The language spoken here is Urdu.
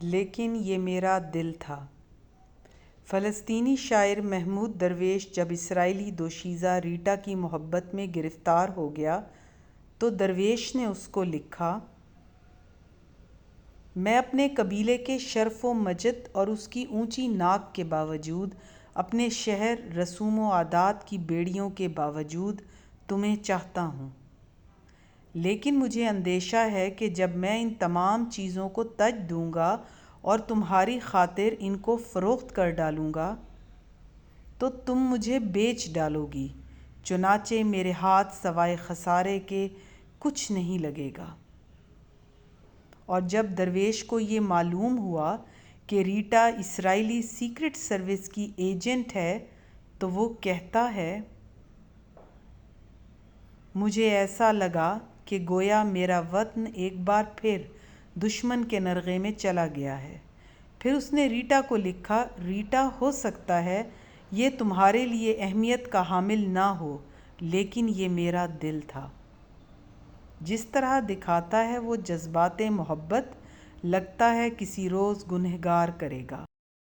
لیکن یہ میرا دل تھا۔ فلسطینی شاعر محمود درویش جب اسرائیلی دوشیزہ ریٹا کی محبت میں گرفتار ہو گیا تو درویش نے اس کو لکھا، میں اپنے قبیلے کے شرف و مجد اور اس کی اونچی ناک کے باوجود، اپنے شہر رسوم و عادات کی بیڑیوں کے باوجود تمہیں چاہتا ہوں، لیکن مجھے اندیشہ ہے کہ جب میں ان تمام چیزوں کو تج دوں گا اور تمہاری خاطر ان کو فروخت کر ڈالوں گا تو تم مجھے بیچ ڈالو گی، چنانچہ میرے ہاتھ سوائے خسارے کے کچھ نہیں لگے گا۔ اور جب درویش کو یہ معلوم ہوا کہ ریٹا اسرائیلی سیکرٹ سروس کی ایجنٹ ہے تو وہ کہتا ہے، مجھے ایسا لگا کہ گویا میرا وطن ایک بار پھر دشمن کے نرغے میں چلا گیا ہے۔ پھر اس نے ریٹا کو لکھا، ریٹا، ہو سکتا ہے یہ تمہارے لیے اہمیت کا حامل نہ ہو، لیکن یہ میرا دل تھا۔ جس طرح دکھاتا ہے وہ جذبات محبت، لگتا ہے کسی روز گنہگار کرے گا۔